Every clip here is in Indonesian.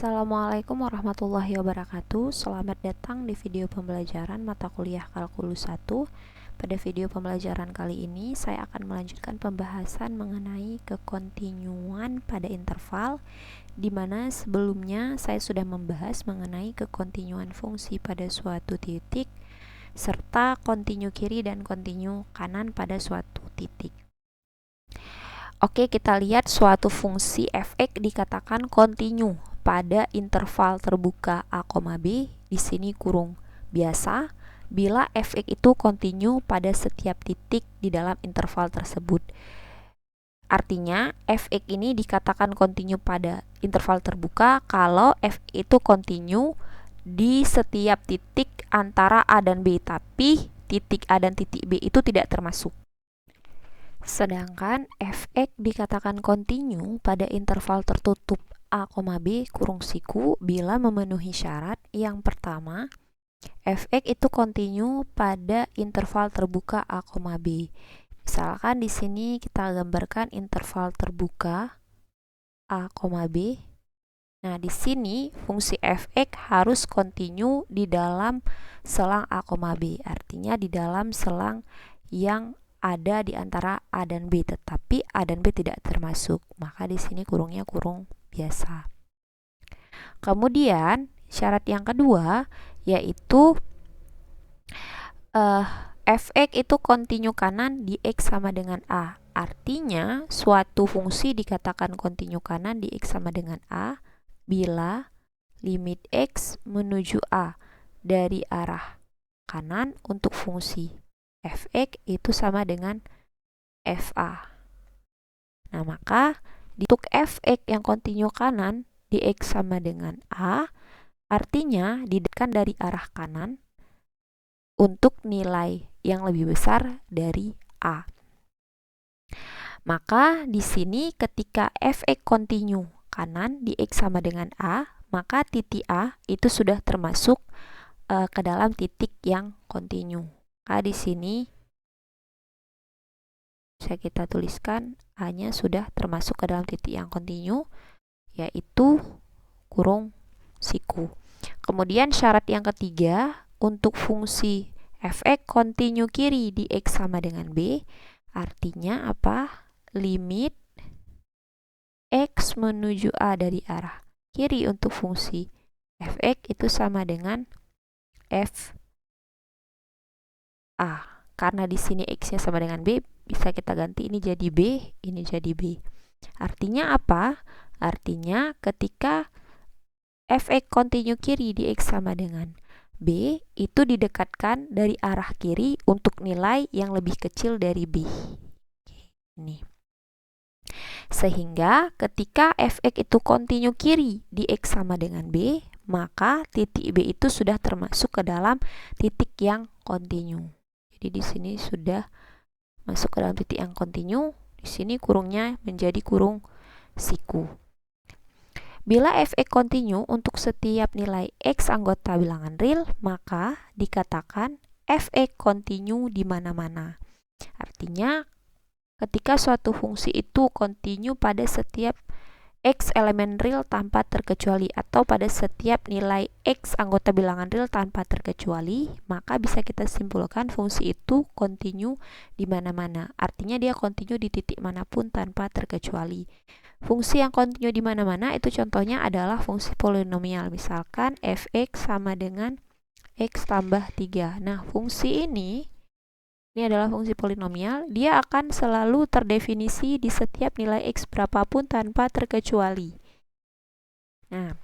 Assalamualaikum warahmatullahi wabarakatuh. Selamat datang di video pembelajaran mata kuliah Kalkulus 1. Pada video pembelajaran kali ini saya akan melanjutkan pembahasan mengenai kekontinuan pada interval, di mana sebelumnya saya sudah membahas mengenai kekontinuan fungsi pada suatu titik serta kontinu kiri dan kontinu kanan pada suatu titik. Oke, kita lihat suatu fungsi f(x) dikatakan kontinu pada interval terbuka a, b, di sini kurung biasa, bila f(x) itu kontinu pada setiap titik di dalam interval tersebut. Artinya, f(x) ini dikatakan kontinu pada interval terbuka kalau f itu kontinu di setiap titik antara a dan b, tapi titik a dan titik b itu tidak termasuk. Sedangkan f(x) dikatakan kontinu pada interval tertutup a, b kurung siku bila memenuhi syarat. Yang pertama, f(x) itu kontinu pada interval terbuka a, b. Misalkan di sini kita gambarkan interval terbuka a, b. Nah, di sini fungsi f(x) harus kontinu di dalam selang a, b. Artinya di dalam selang yang ada di antara a dan b, tetapi a dan b tidak termasuk. Maka di sini kurungnya kurung biasa. Kemudian syarat yang kedua yaitu f(x) itu kontinu kanan di x sama dengan a. Artinya suatu fungsi dikatakan kontinu kanan di x sama dengan a bila limit x menuju a dari arah kanan untuk fungsi f(x) itu sama dengan fa. Nah, maka untuk f(x) yang kontinu kanan di x sama dengan a, artinya didekatkan dari arah kanan untuk nilai yang lebih besar dari a. Maka di sini ketika f(x) kontinu kanan di x sama dengan a, maka titik a itu sudah termasuk ke dalam titik yang kontinu. Di sini bisa kita tuliskan a-nya sudah termasuk ke dalam titik yang kontinu, yaitu kurung siku. Kemudian syarat yang ketiga, untuk fungsi f(x) kontinu kiri di x sama dengan b, artinya apa? Limit x menuju a dari arah kiri untuk fungsi f(x) itu sama dengan f a. Karena di sini x-nya sama dengan b, bisa kita ganti ini jadi b, ini jadi b. Artinya apa? Artinya ketika f(x) kontinu kiri di x sama dengan b, itu didekatkan dari arah kiri untuk nilai yang lebih kecil dari b. Ini. Sehingga ketika f(x) itu kontinu kiri di x sama dengan b, maka titik b itu sudah termasuk ke dalam titik yang kontinu. Jadi di sini sudah masuk ke dalam titik yang kontinu. Di sini kurungnya menjadi kurung siku. Bila f(x) kontinu untuk setiap nilai x anggota bilangan real, maka dikatakan f(x) kontinu di mana-mana. Artinya ketika suatu fungsi itu kontinu pada setiap x elemen real tanpa terkecuali, atau pada setiap nilai x anggota bilangan real tanpa terkecuali, maka bisa kita simpulkan fungsi itu kontinu di mana-mana. Artinya dia kontinu di titik manapun tanpa terkecuali. Fungsi yang kontinu di mana-mana itu contohnya adalah fungsi polinomial. Misalkan f(x) sama dengan x tambah 3. Nah, fungsi ini adalah fungsi polinomial, dia akan selalu terdefinisi di setiap nilai x berapapun tanpa terkecuali. Nah,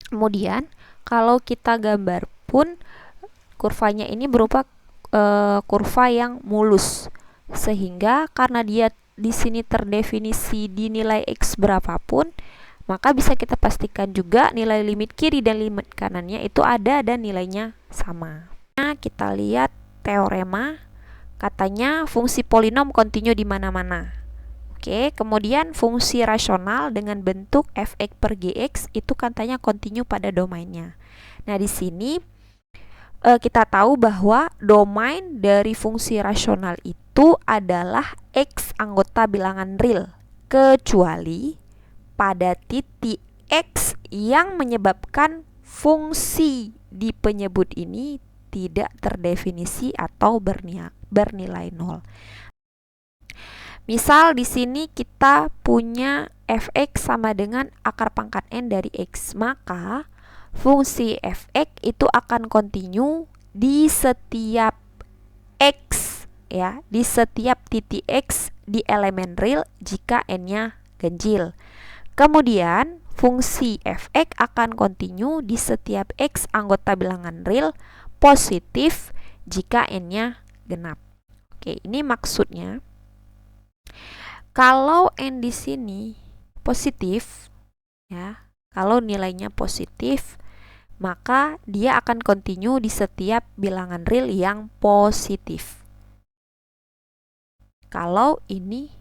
kemudian kalau kita gambar pun kurvanya ini berupa kurva yang mulus, sehingga karena dia di sini terdefinisi di nilai x berapapun, maka bisa kita pastikan juga nilai limit kiri dan limit kanannya itu ada dan nilainya sama. Nah, kita lihat teorema. Katanya fungsi polinom kontinu di mana-mana. Oke, kemudian fungsi rasional dengan bentuk f(x) per gx itu katanya kontinu pada domainnya. Nah, di sini kita tahu bahwa domain dari fungsi rasional itu adalah x anggota bilangan real, kecuali pada titik X yang menyebabkan fungsi di penyebut ini tidak terdefinisi atau bernilai 0. Misal di sini kita punya fx sama dengan akar pangkat n dari x, maka fungsi fx itu akan kontinu di setiap x ya, di setiap titik x di elemen real jika n-nya ganjil. Kemudian fungsi fx akan kontinu di setiap x anggota bilangan real positif jika n-nya genap. Oke, ini maksudnya kalau n di sini positif ya, kalau nilainya positif, maka dia akan kontinu di setiap bilangan real yang positif. Kalau ini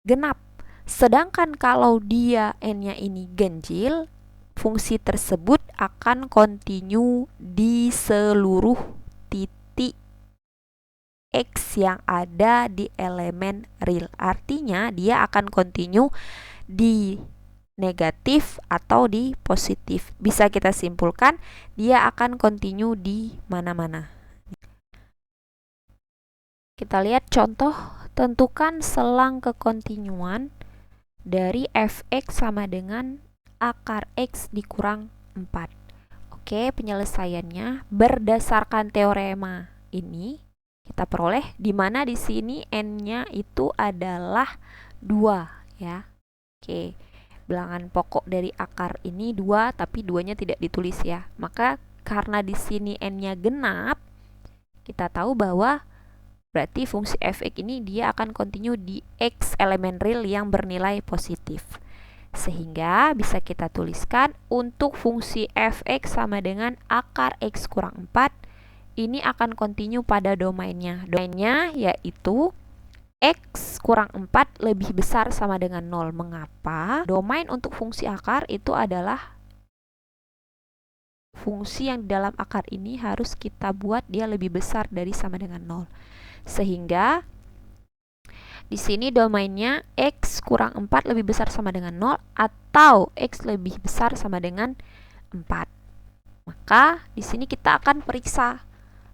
genap. Sedangkan kalau dia n-nya ini ganjil, fungsi tersebut akan kontinu di seluruh titik x yang ada di elemen real. Artinya dia akan kontinu di negatif atau di positif. Bisa kita simpulkan dia akan kontinu di mana-mana. Kita lihat contoh, tentukan selang kekontinuan dari fx sama dengan akar x dikurang 4. Oke, penyelesaiannya berdasarkan teorema ini kita peroleh di mana di sini n-nya itu adalah 2 ya. Oke, bilangan pokok dari akar ini 2, tapi 2-nya tidak ditulis ya. Maka karena di sini n-nya genap, kita tahu bahwa berarti fungsi fx ini dia akan kontinu di x elemen real yang bernilai positif. Sehingga bisa kita tuliskan untuk fungsi fx sama dengan akar x kurang 4, ini akan kontinu pada domainnya. Domainnya yaitu x kurang 4 lebih besar sama dengan 0. Mengapa? Domain untuk fungsi akar itu adalah fungsi yang di dalam akar ini harus kita buat dia lebih besar dari sama dengan 0. Sehingga di sini domainnya x kurang 4 lebih besar sama dengan 0 atau x lebih besar sama dengan 4. Maka di sini kita akan periksa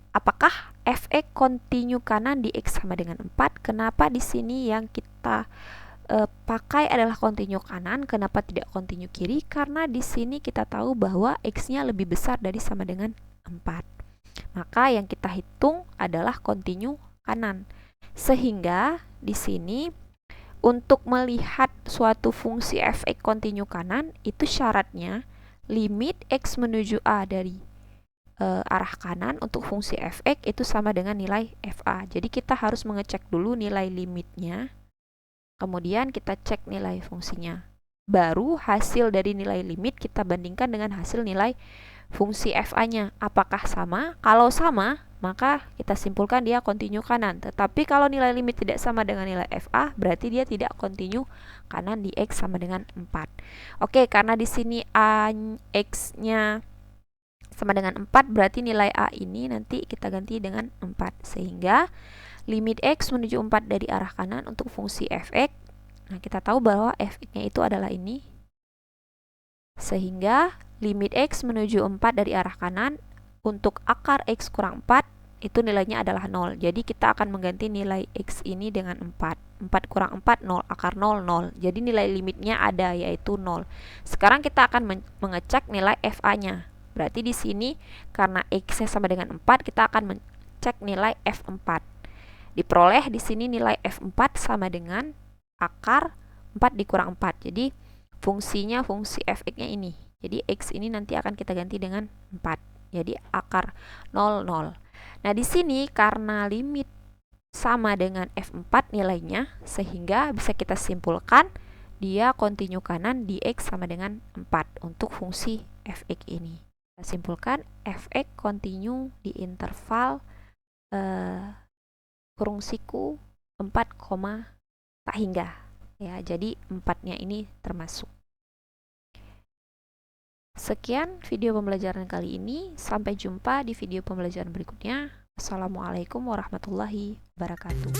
apakah fx kontinu kanan di x sama dengan 4. Kenapa di sini yang kita pakai adalah kontinu kanan, kenapa tidak kontinu kiri? Karena di sini kita tahu bahwa x-nya lebih besar dari sama dengan 4. Maka yang kita hitung adalah kontinu kanan. Sehingga di sini untuk melihat suatu fungsi fx kontinu kanan itu syaratnya limit x menuju a dari arah kanan untuk fungsi fx itu sama dengan nilai fa. Jadi kita harus mengecek dulu nilai limitnya, kemudian kita cek nilai fungsinya. Baru hasil dari nilai limit kita bandingkan dengan hasil nilai fungsi fa-nya. Apakah sama? Kalau sama, maka kita simpulkan dia kontinu kanan. Tetapi kalau nilai limit tidak sama dengan nilai fa, berarti dia tidak kontinu kanan di x sama dengan 4. Oke, karena di sini x-nya sama dengan 4, berarti nilai a ini nanti kita ganti dengan 4. Sehingga limit x menuju 4 dari arah kanan untuk fungsi fx. Nah, kita tahu bahwa fx-nya itu adalah ini. Sehingga limit x menuju 4 dari arah kanan untuk akar x kurang 4 itu nilainya adalah 0. Jadi kita akan mengganti nilai x ini dengan 4. 4 kurang 4, 0. Akar 0, 0. Jadi nilai limitnya ada, yaitu 0. Sekarang kita akan mengecek nilai fa-nya. Berarti di sini karena x-nya sama dengan 4, kita akan mencek nilai f4. Diperoleh di sini nilai f4 sama dengan akar 4 dikurang 4. Jadi fungsinya fungsi fx-nya ini. Jadi x ini nanti akan kita ganti dengan 4. Jadi akar 0, 0. Nah, di sini karena limit sama dengan f4 nilainya, sehingga bisa kita simpulkan dia kontinu kanan di x sama dengan 4 untuk fungsi fx ini. Kita simpulkan fx kontinu di interval kurung siku 4, tak hingga ya. Jadi 4-nya ini termasuk. Sekian video pembelajaran kali ini. Sampai jumpa di video pembelajaran berikutnya. Assalamualaikum warahmatullahi wabarakatuh.